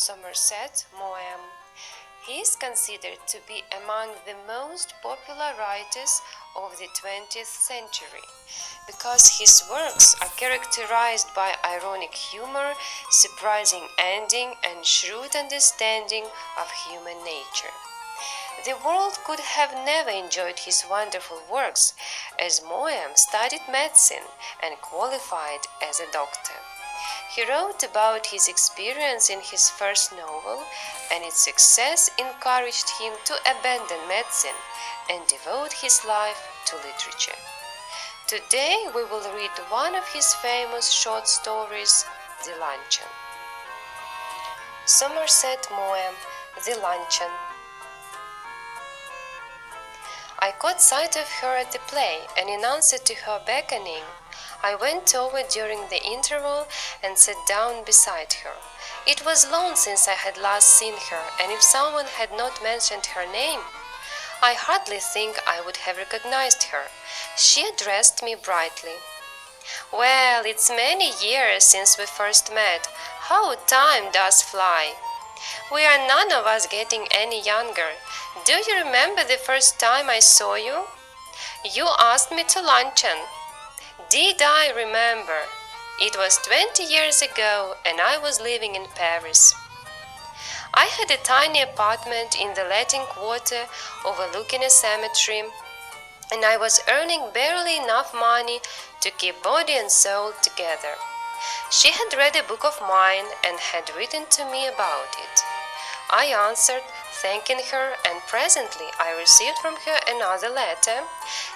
Somerset Maugham. He is considered to be among the most popular writers of the 20th century because his works are characterized by ironic humor, surprising ending, and shrewd understanding of human nature. The world could have never enjoyed his wonderful works, as Maugham studied medicine and qualified as a doctor. He wrote about his experience in his first novel, and its success encouraged him to abandon medicine and devote his life to literature. Today we will read one of his famous short stories, The Luncheon. Somerset Maugham, The Luncheon. I caught sight of her at the play, and in answer to her beckoning, I went over during the interval and sat down beside her. It was long since I had last seen her, and if someone had not mentioned her name, I hardly think I would have recognized her. She addressed me brightly. "Well, it's many years since we first met. How time does fly! We are none of us getting any younger. Do you remember the first time I saw you? You asked me to luncheon. Did I remember? It was 20 years ago, and I was living in Paris. I had a tiny apartment in the Latin Quarter overlooking a cemetery, and I was earning barely enough money to keep body and soul together. She had read a book of mine and had written to me about it. I answered, thanking her, and presently I received from her another letter,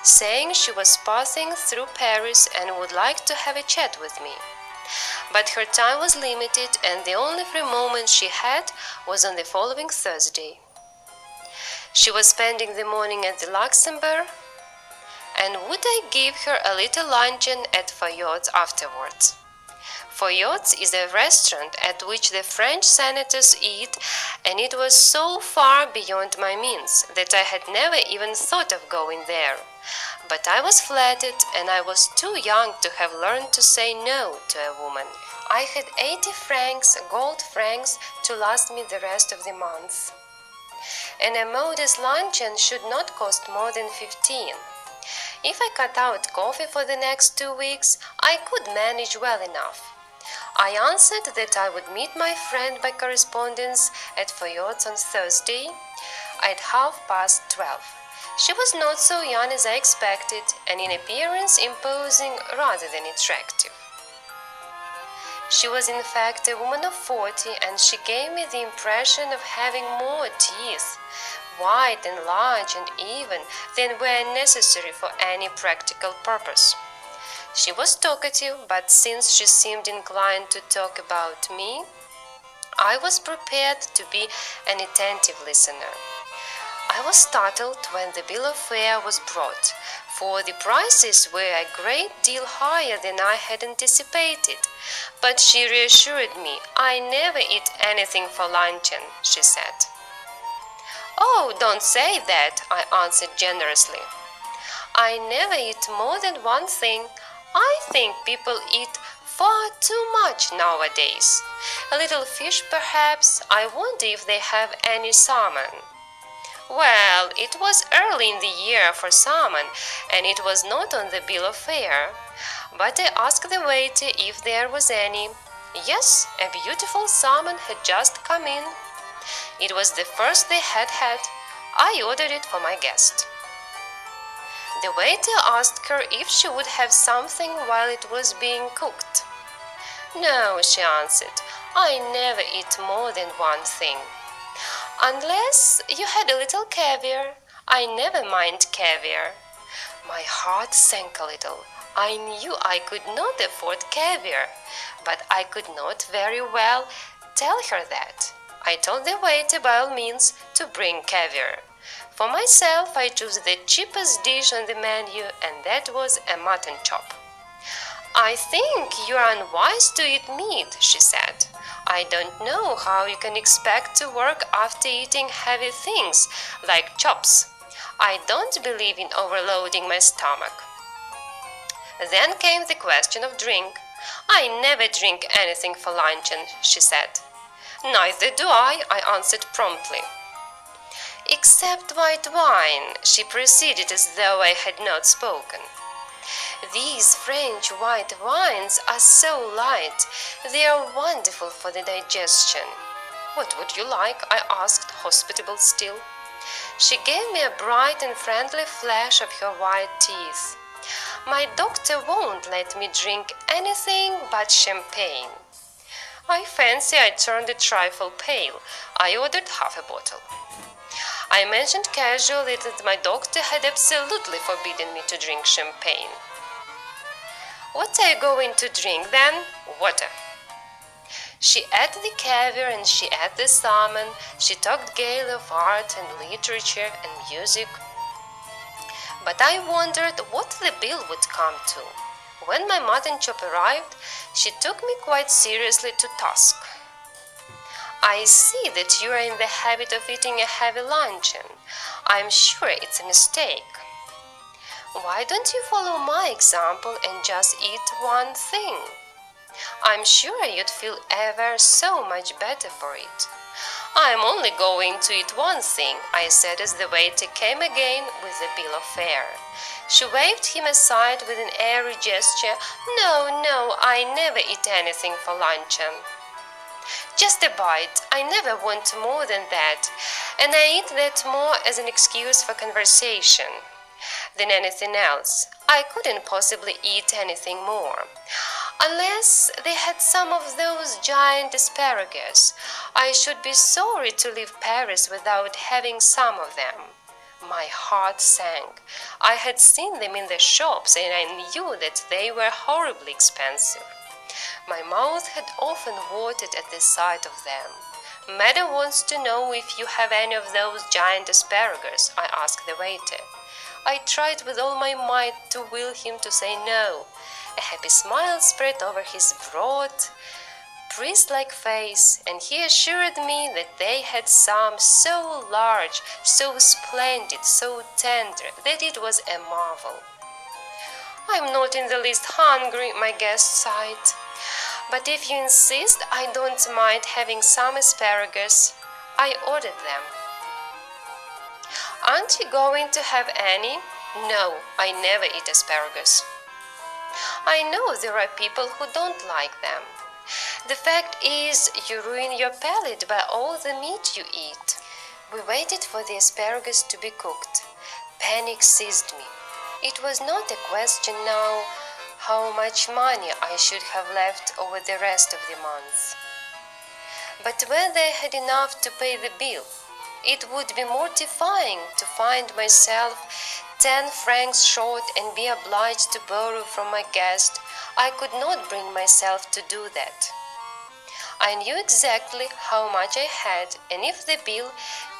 saying she was passing through Paris and would like to have a chat with me. But her time was limited, and the only free moment she had was on the following Thursday. She was spending the morning at the Luxembourg, and would I give her a little luncheon at Fayot's afterwards. Fayot's is a restaurant at which the French senators eat, and it was so far beyond my means that I had never even thought of going there. But I was flattered, and I was too young to have learned to say no to a woman. I had 80 francs, gold francs, to last me the rest of the month. And a modest luncheon should not cost more than 15. If I cut out coffee for the next 2 weeks, I could manage well enough. I answered that I would meet my friend by correspondence at Fayot's on Thursday at 12:30. She was not so young as I expected, and in appearance imposing rather than attractive. She was in fact a woman of 40, and she gave me the impression of having more teeth, white and large and even, than were necessary for any practical purpose. She was talkative, but since she seemed inclined to talk about me, I was prepared to be an attentive listener. I was startled when the bill of fare was brought, for the prices were a great deal higher than I had anticipated. But she reassured me. "I never eat anything for luncheon," she said. "Oh, don't say that," I answered generously. "I never eat more than one thing. I think people eat far too much nowadays. A little fish, perhaps. I wonder if they have any salmon." Well, it was early in the year for salmon, and it was not on the bill of fare. But I asked the waiter if there was any. Yes, a beautiful salmon had just come in. It was the first they had had. I ordered it for my guest. The waiter asked her if she would have something while it was being cooked. "No," she answered, "I never eat more than one thing. Unless you had a little caviar. I never mind caviar." My heart sank a little. I knew I could not afford caviar, but I could not very well tell her that. I told the waiter by all means to bring caviar. For myself, I chose the cheapest dish on the menu, and that was a mutton chop. "I think you are unwise to eat meat," she said. "I don't know how you can expect to work after eating heavy things like chops. I don't believe in overloading my stomach." Then came the question of drink. "I never drink anything for luncheon," she said. Neither do I answered promptly. Except white wine, she proceeded as though I had not spoken. These French white wines are so light, they are wonderful for the digestion. What would you like? I asked, hospitable still. She gave me a bright and friendly flash of her white teeth. My doctor won't let me drink anything but champagne. I fancy I turned a trifle pale. I ordered half a bottle. I mentioned casually that my doctor had absolutely forbidden me to drink champagne. What are you going to drink then? Water. She ate the caviar and she ate the salmon. She talked gaily of art and literature and music. But I wondered what the bill would come to. When my mutton chop arrived, she took me quite seriously to task. I see that you are in the habit of eating a heavy luncheon. I'm sure it's a mistake. Why don't you follow my example and just eat one thing? I'm sure you'd feel ever so much better for it. I'm only going to eat one thing, I said as the waiter came again with the bill of fare. She waved him aside with an airy gesture. No, I never eat anything for luncheon. Just a bite. I never want more than that, and I eat that more as an excuse for conversation than anything else. I couldn't possibly eat anything more. Unless they had some of those giant asparagus, I should be sorry to leave Paris without having some of them. My heart sank. I had seen them in the shops and I knew that they were horribly expensive. My mouth had often watered at the sight of them. Madam wants to know if you have any of those giant asparagus, I asked the waiter. I tried with all my might to will him to say no. A happy smile spread over his broad, priest-like face, and he assured me that they had some so large, so splendid, so tender, that it was a marvel. I'm not in the least hungry, my guest sighed. But if you insist, I don't mind having some asparagus. I ordered them. Aren't you going to have any? No, I never eat asparagus. I know there are people who don't like them. The fact is, you ruin your palate by all the meat you eat. We waited for the asparagus to be cooked. Panic seized me. It was not a question now how much money I should have left over the rest of the month, but whether I had enough to pay the bill. It would be mortifying to find myself 10 francs short and be obliged to borrow from my guest. I could not bring myself to do that. I knew exactly how much I had, and if the bill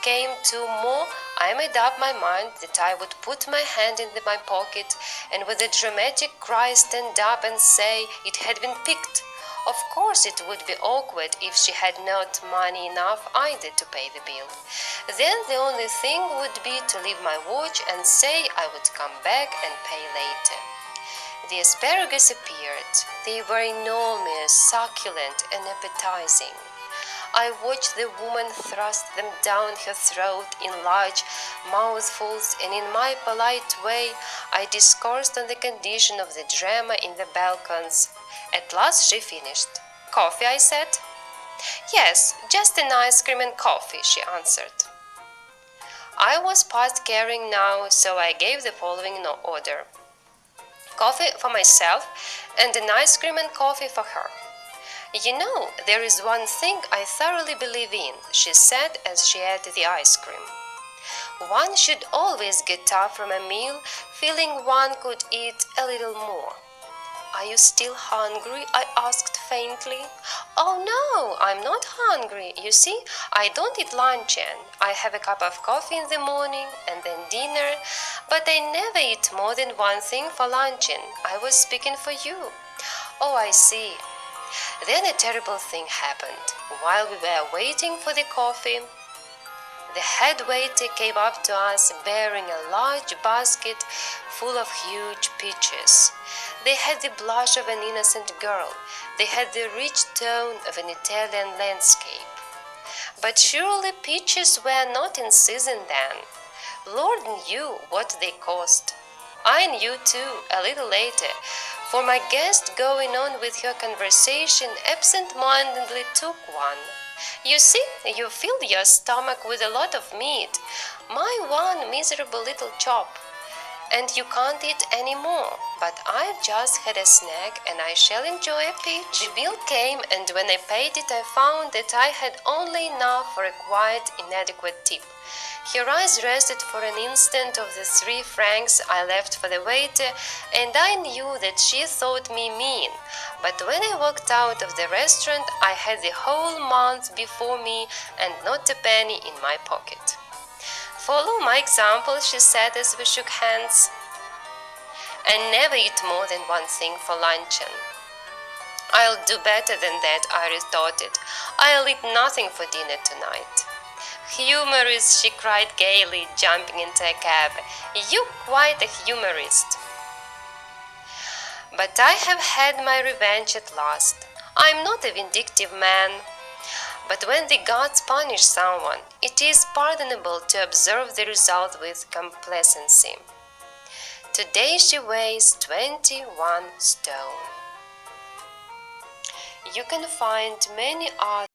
came to more, I made up my mind that I would put my hand in my pocket and with a dramatic cry stand up and say it had been picked. Of course it would be awkward if she had not money enough either to pay the bill. Then the only thing would be to leave my watch and say I would come back and pay later. The asparagus appeared. They were enormous, succulent, and appetizing. I watched the woman thrust them down her throat in large mouthfuls, and in my polite way I discoursed on the condition of the drama in the balcons. At last she finished. Coffee, I said. Yes, just an ice cream and coffee, she answered. I was past caring now, so I gave the following order. Coffee for myself and an ice cream and coffee for her. You know, there is one thing I thoroughly believe in, she said as she ate the ice cream. One should always get up from a meal feeling one could eat a little more. Are you still hungry? I asked faintly. Oh no, I'm not hungry. You see, I don't eat luncheon. I have a cup of coffee in the morning and then dinner, but I never eat more than one thing for luncheon. I was speaking for you. Oh, I see. Then a terrible thing happened. While we were waiting for the coffee, the head waiter came up to us bearing a large basket full of huge peaches. They had the blush of an innocent girl. They had the rich tone of an Italian landscape. But surely peaches were not in season then. Lord knew what they cost. I knew too, a little later, for my guest, going on with her conversation, absent-mindedly took one. You see, you filled your stomach with a lot of meat, my one miserable little chop, and you can't eat any more. But I've just had a snack and I shall enjoy a peach. The bill came, and when I paid it I found that I had only enough for a quite inadequate tip. Her eyes rested for an instant on the 3 francs I left for the waiter, and I knew that she thought me mean. But when I walked out of the restaurant I had the whole month before me and not a penny in my pocket. Follow my example, she said as we shook hands, and never eat more than one thing for luncheon. I'll do better than that, I retorted. I'll eat nothing for dinner tonight. Humorist, she cried gaily, jumping into a cab. You quite a humorist. But I have had my revenge at last. I'm not a vindictive man. But when the gods punish someone, it is pardonable to observe the result with complacency. Today she weighs 21 stone. You can find many other